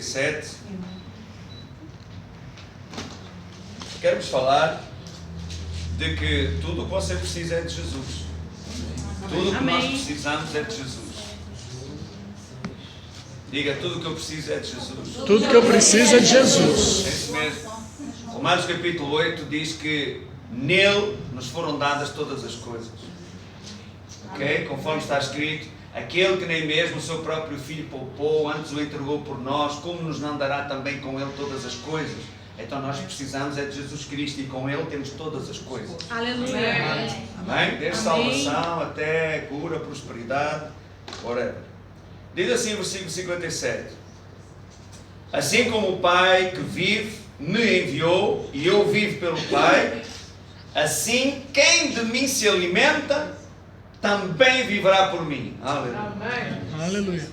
57, quero-vos falar de que tudo o que você precisa é de Jesus. Tudo o que nós precisamos é de Jesus. Diga, tudo o que eu preciso é de Jesus. Tudo que eu preciso é de Jesus. É isso mesmo. Romanos capítulo 8 diz que nele nos foram dadas todas as coisas. Ok? Conforme está escrito, aquele que nem mesmo o seu próprio filho poupou, antes o entregou por nós, como nos não dará também com ele todas as coisas? Então nós precisamos é de Jesus Cristo e com ele temos todas as coisas. Aleluia. Amém? Desde salvação até cura, prosperidade, whatever. Diz assim o versículo 57. Assim como o Pai que vive me enviou e eu vivo pelo Pai, assim quem de mim se alimenta também viverá por mim. Aleluia. Aleluia.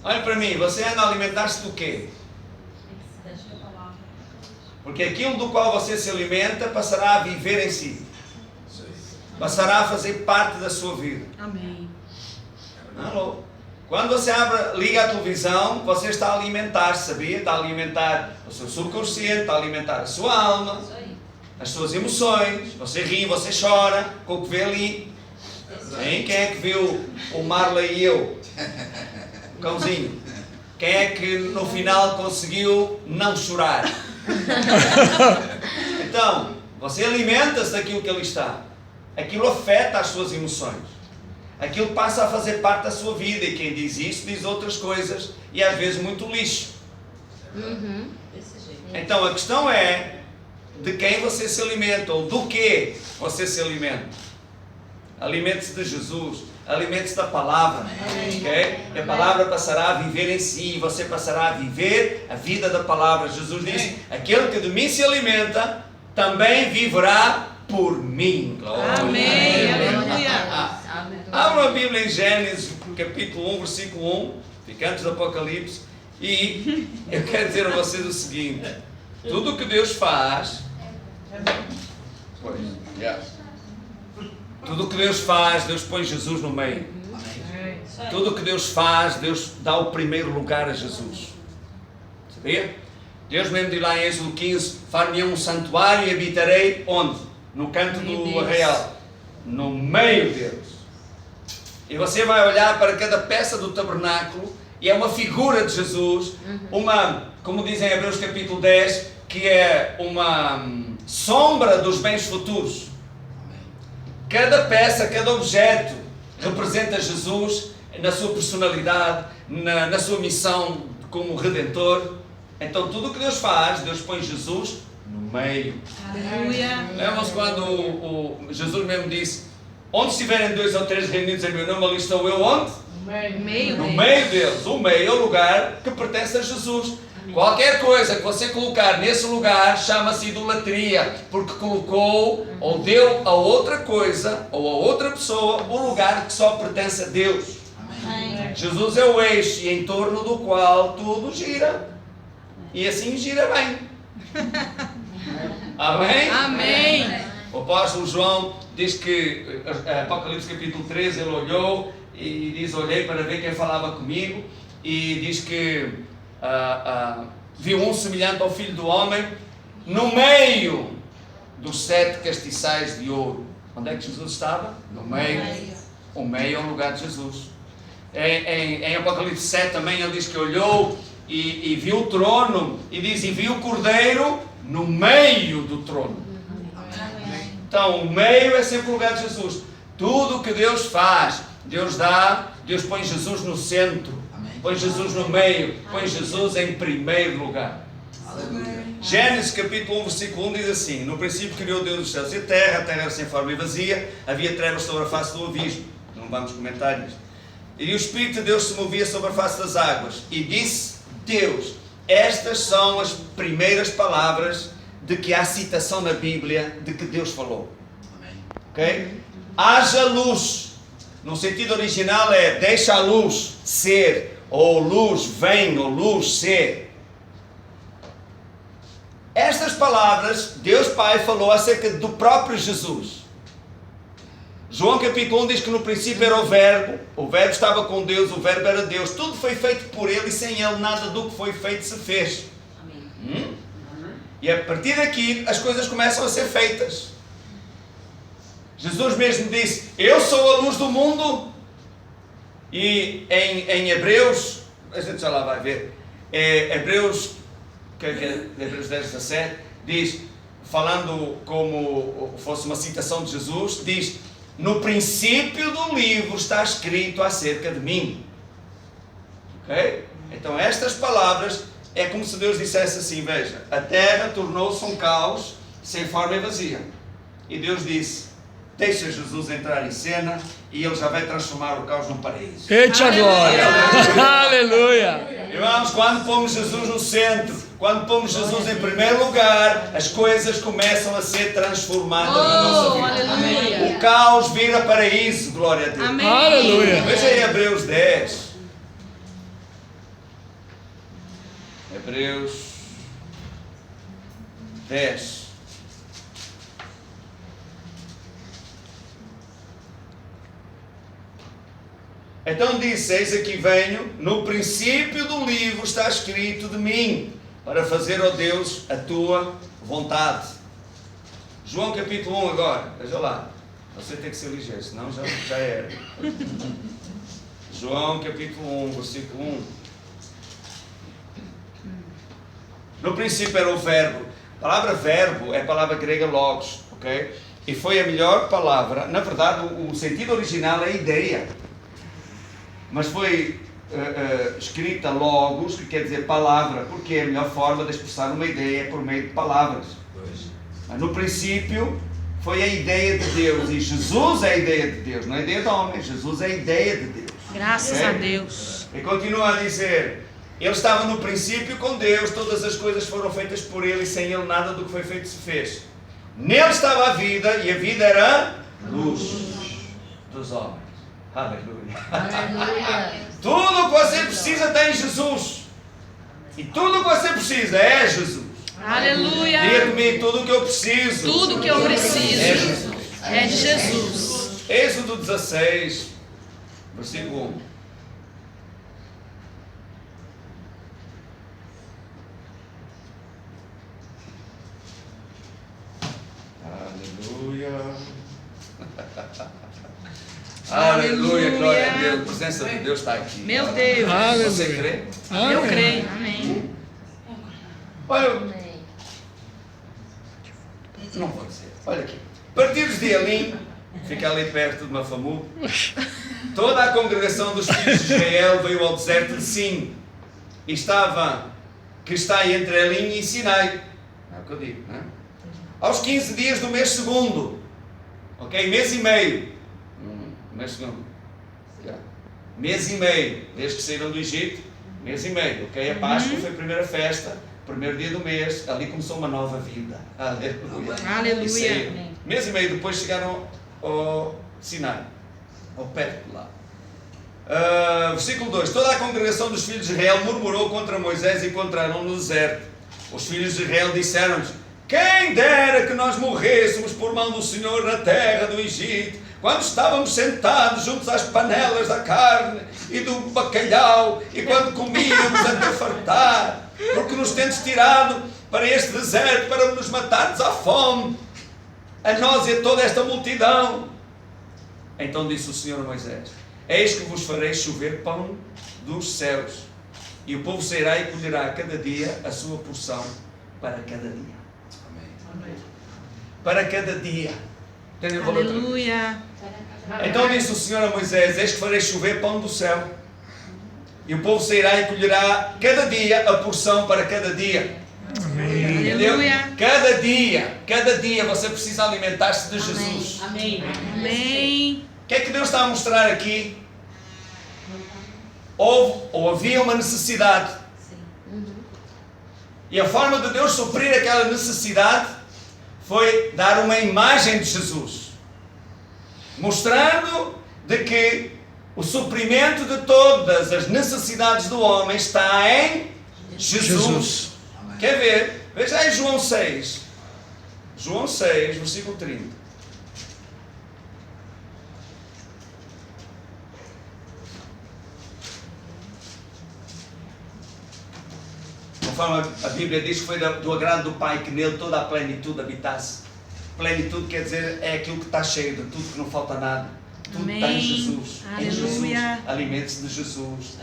Olha para mim, você anda a alimentar-se do quê? Porque aquilo do qual você se alimenta passará a viver em si. Passará a fazer parte da sua vida. Amém. Alô? Quando você liga a televisão, você está a alimentar, sabia? Está a alimentar o seu subconsciente, está a alimentar a sua alma, as suas emoções. Você ri, você chora com o que vê ali. Sim? Quem é que viu o Marley e eu? O cãozinho. Quem é que no final conseguiu não chorar? Então, você alimenta-se daquilo que ali está. Aquilo afeta as suas emoções. Aquilo passa a fazer parte da sua vida. E quem diz isso diz outras coisas. E às vezes muito lixo. Então a questão é de quem você se alimenta. Ou do que você se alimenta. Alimente-se de Jesus. Alimente-se da palavra. Okay? E a palavra passará a viver em si. E você passará a viver a vida da palavra. Jesus diz, aquele que de mim se alimenta também viverá por mim. Glória. Amém. Aleluia. Abra a Bíblia em Gênesis, capítulo 1, versículo 1, fica antes do Apocalipse, e eu quero dizer a vocês o seguinte: tudo o que Deus faz, tudo o que Deus faz, Deus põe Jesus no meio. Tudo o que Deus faz, Deus dá o primeiro lugar a Jesus. Sabia? Deus mesmo diz lá em Êxodo 15: far-me um santuário e habitarei onde? No canto do arraial, no meio deles. E você vai olhar para cada peça do tabernáculo e é uma figura de Jesus, como dizem em Hebreus capítulo 10, que é uma sombra dos bens futuros. Cada peça, cada objeto representa Jesus na sua personalidade, na sua missão como Redentor. Então tudo o que Deus faz, Deus põe Jesus no meio. Aleluia. Lembram-se quando Jesus mesmo disse: onde estiverem 2 ou 3 reunidos em meu nome, ali estou eu onde? No meio deles. O meio é o lugar que pertence a Jesus. Qualquer coisa que você colocar nesse lugar chama-se idolatria, porque colocou ou deu a outra coisa ou a outra pessoa o lugar que só pertence a Deus. Amém. Jesus é o eixo e em torno do qual tudo gira. E assim gira bem. Amém? Amém. O apóstolo João diz que, Apocalipse capítulo 13, ele olhou e diz: olhei para ver quem falava comigo, e diz que viu um semelhante ao Filho do Homem no meio dos 7 castiçais de ouro. Onde é que Jesus estava? No meio. O meio é o lugar de Jesus. Em Apocalipse 7 também ele diz que olhou e viu o trono, e diz: e viu o Cordeiro no meio do trono. Então, o meio é sempre o lugar de Jesus. Tudo o que Deus faz, Deus dá, Deus põe Jesus no centro, põe Jesus no meio, põe Jesus em primeiro lugar. Aleluia. Gênesis capítulo 1, versículo 1 diz assim: no princípio criou Deus os céus e a terra era sem forma e vazia, havia trevas sobre a face do abismo. Não vamos comentar isto. E o Espírito de Deus se movia sobre a face das águas. E disse Deus: estas são as primeiras palavras de que há citação na Bíblia de que Deus falou. Ok? Haja luz. No sentido original é deixa a luz ser, ou luz vem, ou luz ser. Estas palavras Deus Pai falou acerca do próprio Jesus. João capítulo 1 diz que no princípio era o Verbo estava com Deus, o Verbo era Deus. Tudo foi feito por Ele e sem Ele nada do que foi feito se fez. E a partir daqui as coisas começam a ser feitas. Jesus mesmo disse, eu sou a luz do mundo. E em Hebreus, a gente já lá vai ver, Hebreus 10:17, diz, falando como fosse uma citação de Jesus, diz, no princípio do livro está escrito acerca de mim. Ok? Então estas palavras é como se Deus dissesse assim, veja, a terra tornou-se um caos sem forma e vazia. E Deus disse, deixa Jesus entrar em cena e Ele já vai transformar o caos num paraíso. Eita glória! Aleluia! Irmãos, quando pomos Jesus no centro, quando pomos Jesus em primeiro lugar, as coisas começam a ser transformadas na nossa vida. Aleluia. O caos vira paraíso, glória a Deus. Amém. Aleluia! Veja aí Hebreus 10. Hebreus 10. Então disse, eis aqui venho, no princípio do livro está escrito de mim, para fazer, ó Deus, a tua vontade. João capítulo 1 agora, veja lá, você tem que ser ligeiro, senão já era. João capítulo 1, versículo 1. No princípio era o verbo. A palavra verbo é a palavra grega logos, ok? E foi a melhor palavra, na verdade o sentido original é ideia. Mas foi escrita logos, que quer dizer palavra, porque é a melhor forma de expressar uma ideia por meio de palavras. No princípio foi a ideia de Deus, e Jesus é a ideia de Deus, não é a ideia de homem, Jesus é a ideia de Deus. Graças a Deus. E continua a dizer, Ele estava no princípio com Deus, todas as coisas foram feitas por Ele, e sem Ele nada do que foi feito se fez. Nele estava a vida, e a vida era a luz dos homens. Aleluia. Tudo o que você precisa tem em Jesus. E tudo o que você precisa é Jesus. Aleluia. Diga comigo, tudo o que eu preciso. Tudo que eu é preciso Jesus. é de Jesus. Êxodo 16, versículo 1. Aleluia. Aleluia, glória a Deus. A presença de Deus está aqui. Meu Deus. Você crê? Eu creio. Amém. Olha, não vou dizer. Olha aqui. Partidos de Elim, fica ali perto de Mafamu. Toda a congregação dos filhos de Israel veio ao deserto de Sim. E que está entre Elim e Sinai. É o que eu digo, não é? Aos 15 dias do mês segundo. Ok? Mês e meio. Mês segundo. Mês e meio. Desde que saíram do Egito. Mês e meio. Ok? A Páscoa foi a primeira festa. Primeiro dia do mês. Ali começou uma nova vida. Aleluia. Aleluia. Mês e meio depois chegaram ao Sinai. Ao perto de lá. Versículo 2. Toda a congregação dos filhos de Israel murmurou contra Moisés e contra Arão no deserto. Os filhos de Israel disseram-lhes: quem dera que nós morrêssemos por mão do Senhor na terra do Egito, quando estávamos sentados juntos às panelas da carne e do bacalhau, e quando comíamos até fartar, porque nos tendes tirado para este deserto para nos matarmos à fome, a nós e a toda esta multidão. Então disse o Senhor a Moisés: eis que vos farei chover pão dos céus, e o povo sairá e colherá a cada dia a sua porção para cada dia. Amém. Para cada dia. Aleluia. Então disse o Senhor a Moisés: eis que farei chover pão do céu, e o povo sairá e colherá cada dia a porção para cada dia. Amém. Entendeu? Aleluia. Cada dia você precisa alimentar-se de Jesus. Amém. Amém. O que é que Deus está a mostrar aqui? Houve ou havia uma necessidade. E a forma de Deus suprir aquela necessidade foi dar uma imagem de Jesus, mostrando de que o suprimento de todas as necessidades do homem está em Jesus. Quer ver? Veja aí João 6. João 6, versículo 30. conforme a Bíblia diz que foi do agrado do Pai que nele toda a plenitude habitasse. Plenitude quer dizer é aquilo que está cheio de tudo, que não falta nada. Tudo está em Jesus. Em Jesus. Aleluia. Alimente-se de Jesus.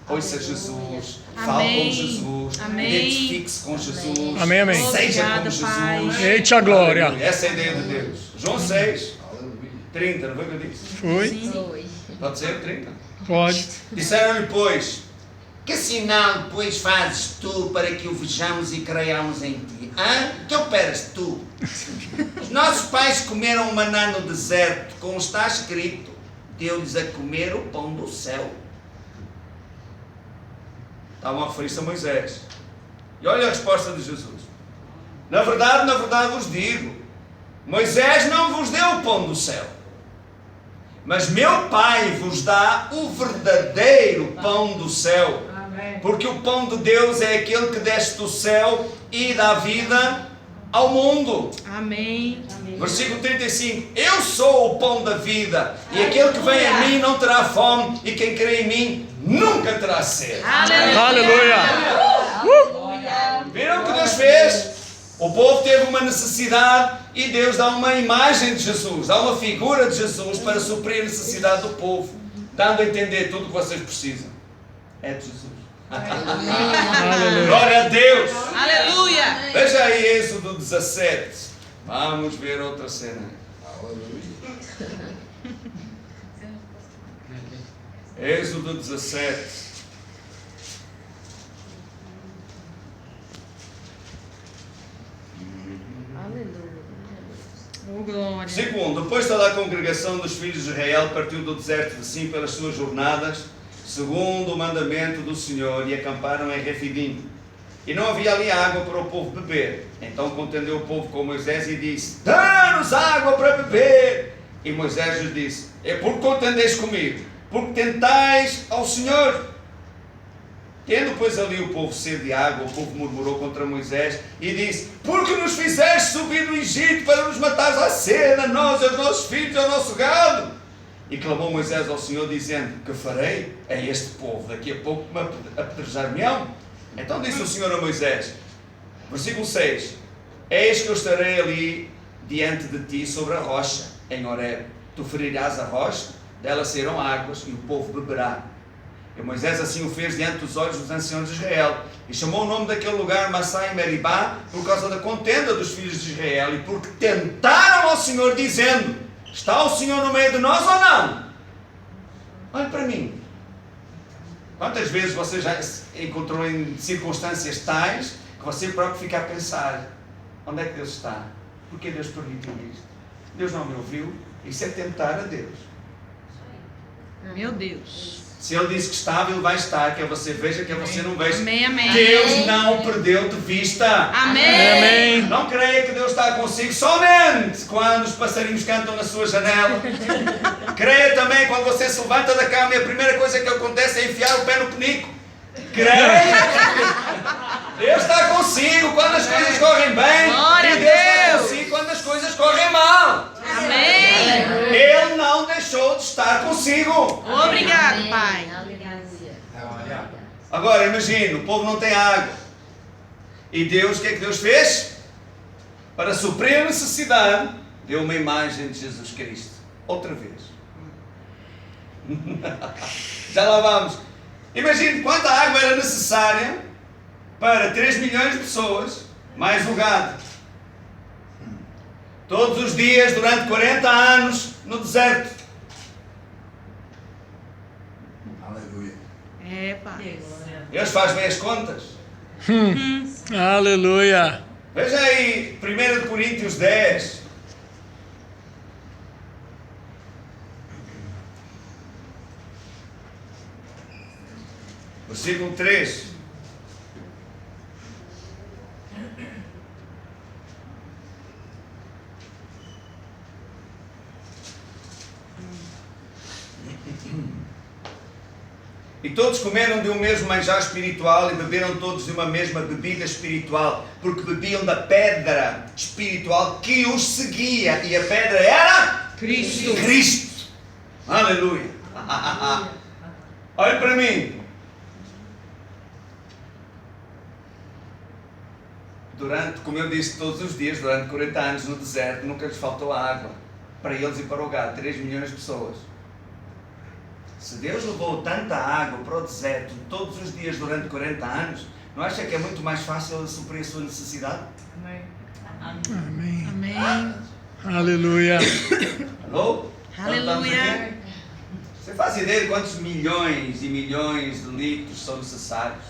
Ouça Jesus. Amém. Fale com Jesus. Amém. Identifique-se com Jesus. Amém, amém. Seja como Obrigada, Pai. Jesus. Eita glória. Aleluia. Essa é a ideia de Deus. João 6, 30, não foi o que eu disse? Foi? Pode ser 30? Pode. Disseram-lhe, pois, que sinal, pois, fazes tu para que o vejamos e creiamos em ti? Hã? Que operas tu? Os nossos pais comeram o maná no deserto, como está escrito, deu-lhes a comer o pão do céu. Estavam a referir-se a Moisés. E olha a resposta de Jesus. Na verdade vos digo, Moisés não vos deu o pão do céu, mas meu Pai vos dá o verdadeiro pão do céu. Porque o pão de Deus é aquele que desce do céu e dá vida ao mundo. Amém. Versículo 35. Eu sou o pão da vida, e aquele que vem a mim não terá fome, e quem crê em mim nunca terá sede. Aleluia. Viram o que Deus fez? O povo teve uma necessidade e Deus dá uma imagem de Jesus, dá uma figura de Jesus para suprir a necessidade do povo, dando a entender tudo o que vocês precisam. É de Jesus. Glória a Deus. Aleluia. Veja aí Êxodo 17. Vamos ver outra cena. Êxodo 17. Oh, glória. Versículo 1. Depois toda a congregação dos filhos de Israel partiu do deserto de Sim pelas suas jornadas, segundo o mandamento do Senhor, e acamparam em Refidim. E não havia ali água para o povo beber. Então contendeu o povo com Moisés e disse: dá-nos água para beber. E Moisés lhes disse: é porque contendeis comigo, porque tentais ao Senhor. Tendo pois ali o povo sede de água, o povo murmurou contra Moisés e disse: porque nos fizeste subir do Egito para nos matares à sede, a nós, aos nossos filhos, ao nosso gado? E clamou Moisés ao Senhor, dizendo: que farei a este povo? Daqui a pouco me apedrejar-me-ão. Então disse o Senhor a Moisés, versículo 6: eis que eu estarei ali diante de ti sobre a rocha, em Horeb. Tu ferirás a rocha, dela sairão águas, e o povo beberá. E Moisés assim o fez diante dos olhos dos anciãos de Israel, e chamou o nome daquele lugar Massá e Meribá, por causa da contenda dos filhos de Israel, e porque tentaram ao Senhor, dizendo: está o Senhor no meio de nós ou não? Olhe para mim. Quantas vezes você já se encontrou em circunstâncias tais que você próprio fica a pensar: onde é que Deus está? Por que Deus permitiu isto? Deus não me ouviu? Isso é tentar a Deus. Meu Deus. Se Ele disse que estava, Ele vai estar, quer você veja, quer você não veja. Amém, amém. Deus não o perdeu de vista. Amém. Amém. Não creia que Deus está consigo somente quando os passarinhos cantam na sua janela. Creia também quando você se levanta da cama e a primeira coisa que acontece é enfiar o pé no penico. Creia. Deus está consigo quando as coisas correm bem. Glória e a Deus está Deus. consigo quando as coisas correm mal. Amém. Ele não deixou de estar consigo. Obrigado, Pai. Agora imagine, o povo não tem água. E Deus, o que é que Deus fez? Para suprir a necessidade, deu uma imagem de Jesus Cristo. Outra vez. Já lá vamos. Imagine quanta água era necessária para 3 milhões de pessoas, mais o gado. Todos os dias, durante 40 anos, no deserto. Aleluia. É, Pai. Deus faz bem as contas. Aleluia. Veja aí, 1 Coríntios 10. Versículo 3. E todos comeram de um mesmo manjar espiritual e beberam todos de uma mesma bebida espiritual, porque bebiam da pedra espiritual que os seguia, e a pedra era Cristo. Cristo. Aleluia. Olhe para mim. como eu disse, todos os dias, durante 40 anos no deserto, nunca lhes faltou água. Para eles e para o gado, 3 milhões de pessoas. Se Deus levou tanta água para o deserto todos os dias durante 40 anos, não acha que é muito mais fácil suprir a sua necessidade? Amém. Amém. Aleluia. Alô? Aleluia. Você faz ideia de quantos milhões e milhões de litros são necessários?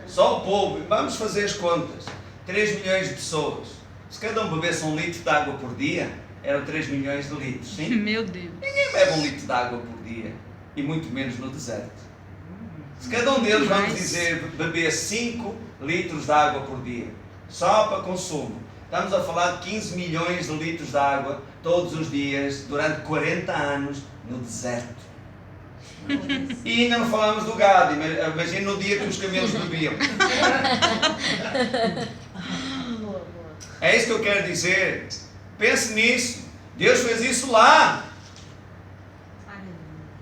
Só o povo, vamos fazer as contas, 3 milhões de pessoas. Se cada um bebesse 1 litro de água por dia, eram 3 milhões de litros, sim? Meu Deus. Ninguém bebe 1 litro de água por dia, e muito menos no deserto. Se cada um deles, vamos dizer, beber 5 litros de água por dia, só para consumo, estamos a falar de 15 milhões de litros de água todos os dias, durante 40 anos, no deserto. E ainda não falamos do gado, imagina no dia que os camelos bebiam. É isso que eu quero dizer. Pense nisso. Deus fez isso lá.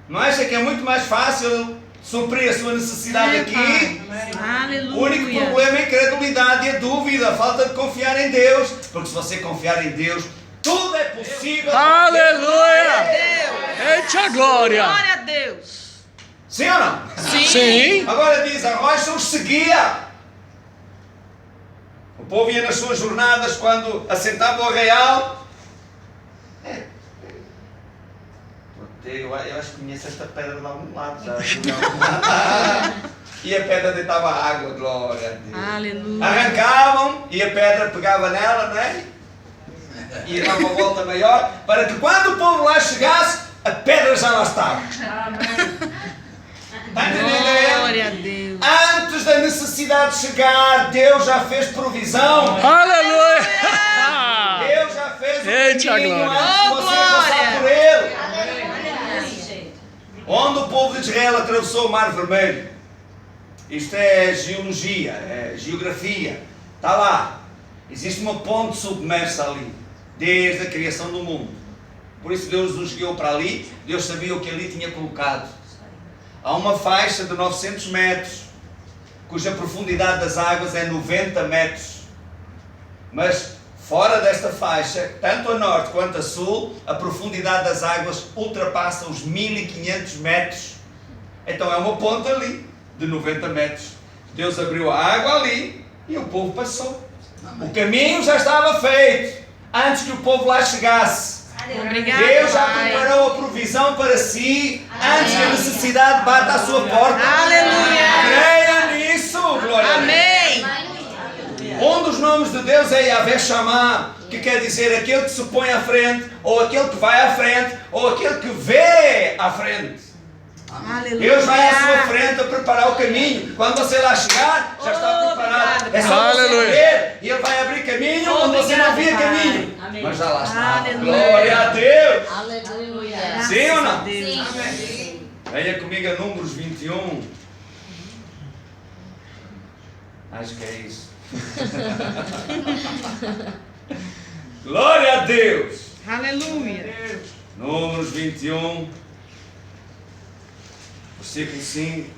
Não acha que é muito mais fácil suprir a sua necessidade aqui? Aleluia. O único problema é a incredulidade e a dúvida, a falta de confiar em Deus. Porque se você confiar em Deus, tudo é possível. Aleluia. Eita glória. Glória a Deus. Sim ou não? Sim. Agora diz, a rocha os seguia. O povo ia nas suas jornadas quando assentava o arraial. Eu acho que conheço esta pedra de algum lado já. E a pedra deitava água, glória a Deus. Aleluia. Arrancavam e a pedra pegava nela, não é? E dava uma volta maior, para que quando o povo lá chegasse, a pedra já lá estava. Está entendendo? Glória a Deus. Antes da necessidade chegar, Deus já fez provisão. Aleluia. Deus já fez o Eita, caminho glória. antes de você passar por ele. Onde o povo de Israel atravessou o Mar Vermelho. Isto é geologia, é geografia. Está lá. Existe uma ponte submersa ali, desde a criação do mundo. Por isso Deus nos guiou para ali. Deus sabia o que ali tinha colocado. Há uma faixa de 900 metros, cuja profundidade das águas é 90 metros. Mas fora desta faixa, tanto a norte quanto a sul, a profundidade das águas ultrapassa os 1500 metros. Então é uma ponte ali, de 90 metros. Deus abriu a água ali e o povo passou. O caminho já estava feito, antes que o povo lá chegasse. Obrigado, Deus já Pai. preparou a provisão para si, antes que a necessidade bata à sua porta. Aleluia. Creia nisso, glória a Deus. Amém. Um dos nomes de Deus é Yahvé Shammah, que quer dizer aquele que se põe à frente, ou aquele que vai à frente, ou aquele que vê à frente. Aleluia. Deus vai à sua frente a preparar o caminho. Quando você lá chegar, já está preparado. É só você Aleluia. ver e Ele vai abrir caminho onde você não via caminho. Amém. Mas já lá está. Aleluia. Glória a Deus. Aleluia. Sim ou não? Graças a Deus. Sim. Venha comigo a Números 21. Acho que é isso. Glória a Deus. Aleluia. Números 21, versículo 5.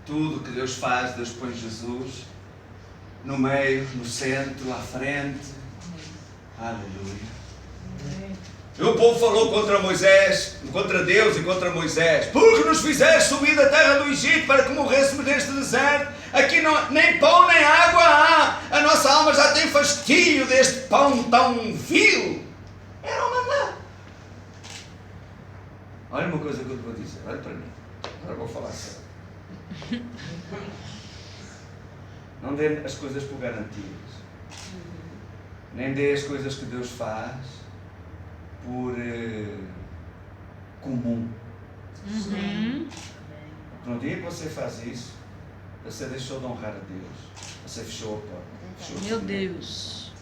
Tudo que Deus faz, Deus põe Jesus no meio, no centro, à frente. Aleluia. E o povo falou contra Moisés, contra Deus e contra Moisés: porque nos fizeste subir da terra do Egito para que morrêssemos neste deserto? Aqui não, nem pão nem água há. A nossa alma já tem fastio deste pão tão vil. Era o maná. Olha uma coisa que eu te vou dizer, olha para mim. Agora vou falar sério. Não dê as coisas por garantidas. Nem dê as coisas que Deus faz por comum. No dia que você faz isso, você deixou de honrar a Deus. Você fechou a porta. Fechou Meu o caminho. Deus.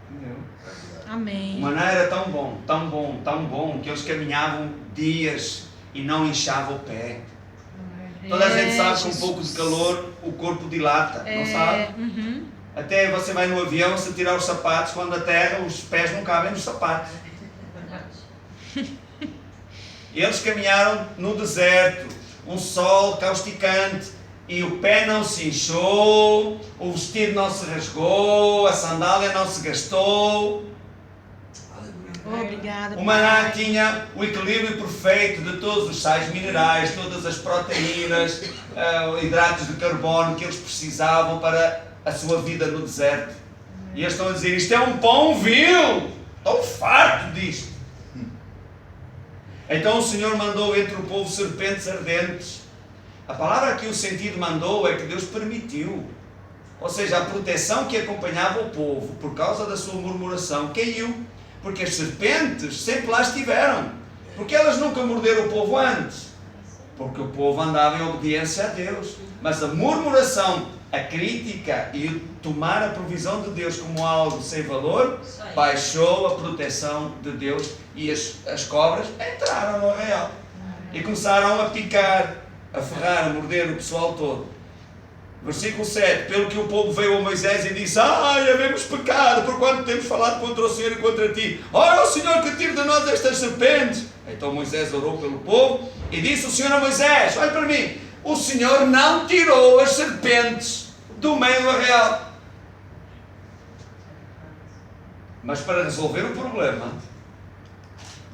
Entendeu? O Amém. maná era tão bom, tão bom, tão bom, que eles caminhavam dias e não inchavam o pé. Toda a gente sabe que com um pouco de calor o corpo dilata, não sabe? Até você vai no avião, se tirar os sapatos, quando a terra, os pés não cabem nos sapatos. Eles caminharam no deserto. um sol causticante, e o pé não se inchou, o vestido não se rasgou, a sandália não se gastou. Obrigada. O maná tinha o equilíbrio perfeito de todos os sais minerais, todas as proteínas, hidratos de carbono que eles precisavam para a sua vida no deserto. E eles estão a dizer, isto é um pão vil, estou farto disto. Então o Senhor mandou entre o povo serpentes ardentes. A palavra que o sentido mandou é que Deus permitiu. Ou seja, a proteção que acompanhava o povo por causa da sua murmuração caiu. Porque as serpentes sempre lá estiveram. Porque elas nunca morderam o povo antes. Porque o povo andava em obediência a Deus. Mas a murmuração, a crítica e o tomar a provisão de Deus como algo sem valor, baixou a proteção de Deus. E as cobras entraram no arraial. E começaram a picar, a ferrar, a morder o pessoal todo. Versículo 7, pelo que o povo veio a Moisés e disse, ai, havemos pecado, porquanto temos falado contra o Senhor e contra ti. Ora, o Senhor que tire de nós estas serpentes. Então Moisés orou pelo povo e disse o Senhor a Moisés, olha para mim, o Senhor não tirou as serpentes do meio do arraial. Mas para resolver o problema,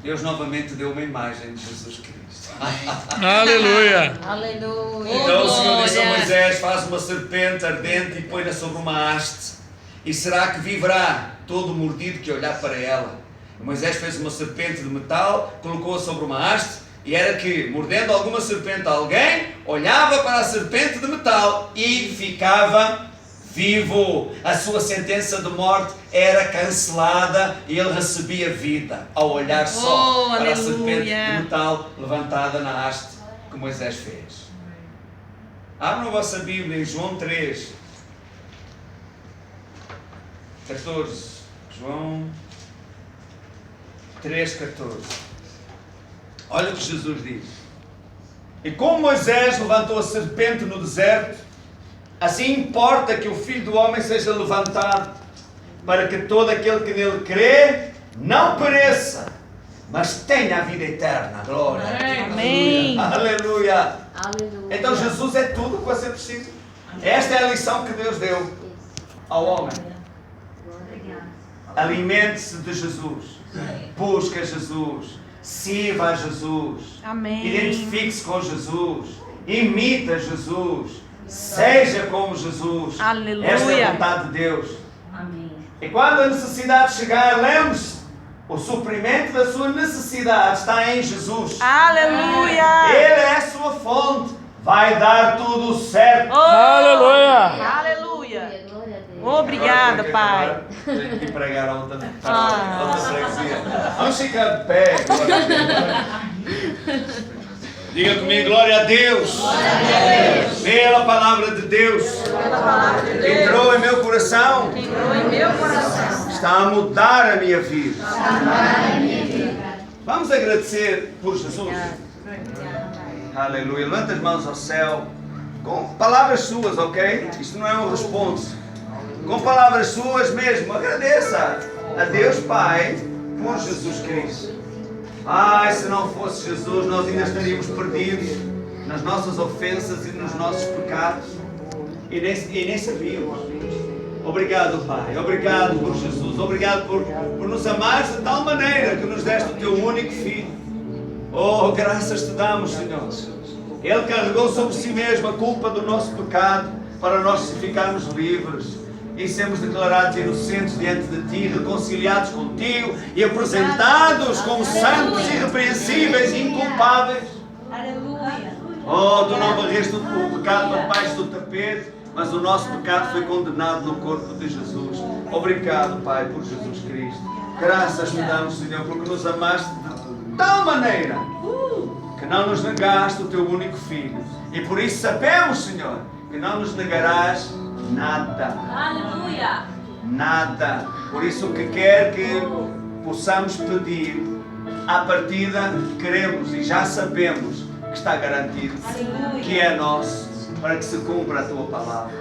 Deus novamente deu uma imagem de Jesus Cristo. Aleluia. Aleluia. Então o Senhor disse a Moisés, faz uma serpente ardente e põe-na sobre uma haste. E será que viverá todo mordido que olhar para ela? E Moisés fez uma serpente de metal, colocou-a sobre uma haste, e era que, mordendo alguma serpente a alguém, olhava para a serpente de metal e ficava vivo. A sua sentença de morte era cancelada e ele recebia vida ao olhar só para a serpente de metal levantada na haste que Moisés fez. Abram a vossa Bíblia em João 3, 14. João 3, 14. Olha o que Jesus diz. E como Moisés levantou a serpente no deserto, assim importa que o Filho do Homem seja levantado, para que todo aquele que nele crê não pereça, mas tenha a vida eterna. Glória. Amém. Aleluia. Aleluia. Então Jesus é tudo o que você precisa. Esta é a lição que Deus deu ao homem. Alimente-se de Jesus. Busca Jesus. Sirva a Jesus. Amém. Identifique-se com Jesus. Imita Jesus. Seja como Jesus. Aleluia. Esta é a vontade de Deus. Amém. E quando a necessidade chegar, lembre-se, o suprimento da sua necessidade está em Jesus. Aleluia. Ele é a sua fonte. Vai dar tudo certo. Aleluia. Aleluia. Glória a Deus. Obrigada, Pai. Tenho que pregar a outra Ah. freguesia. Vamos ficar de pé. Glória a Deus. Diga comigo, glória a Deus. Pela palavra de Deus. Entrou em meu coração. Está a mudar a minha vida. Vamos agradecer por Jesus. Aleluia. Levanta as mãos ao céu. Com palavras suas, ok? Isto não é um responso. Com palavras suas mesmo. Agradeça a Deus Pai por Jesus Cristo. Ai, se não fosse Jesus, nós ainda estaríamos perdidos nas nossas ofensas e nos nossos pecados. E nem sabíamos. Obrigado, Pai. Obrigado por Jesus. Obrigado por nos amares de tal maneira que nos deste o teu único Filho. Oh, graças te damos, Senhor. Ele carregou sobre si mesmo a culpa do nosso pecado para nós ficarmos livres e sermos declarados inocentes diante de Ti, reconciliados contigo e apresentados como santos, irrepreensíveis e inculpáveis. Aleluia. Oh, Tu não varreste o pecado abaixo do tapete, mas o nosso pecado foi condenado no corpo de Jesus. Obrigado, Pai, por Jesus Cristo. Graças te damos, Senhor, porque nos amaste de tal maneira que não nos negaste o Teu único Filho. E por isso sabemos, Senhor, que não nos negarás nada. Aleluia. Nada. Por isso o que quer que possamos pedir, à partida queremos e já sabemos que está garantido, que é nosso, para que se cumpra a Tua palavra.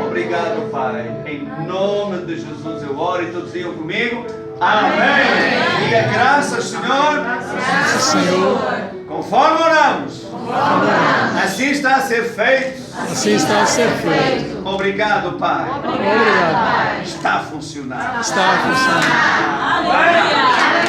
Obrigado, Pai. Em nome de Jesus eu oro e todos digam comigo. Amém. Diga graças, Senhor. Senhor. Conforme oramos. Assim está a ser feito. Assim está a ser feito. Obrigado, Pai. Obrigado. Está a funcionar. Está a funcionar. Aleluia.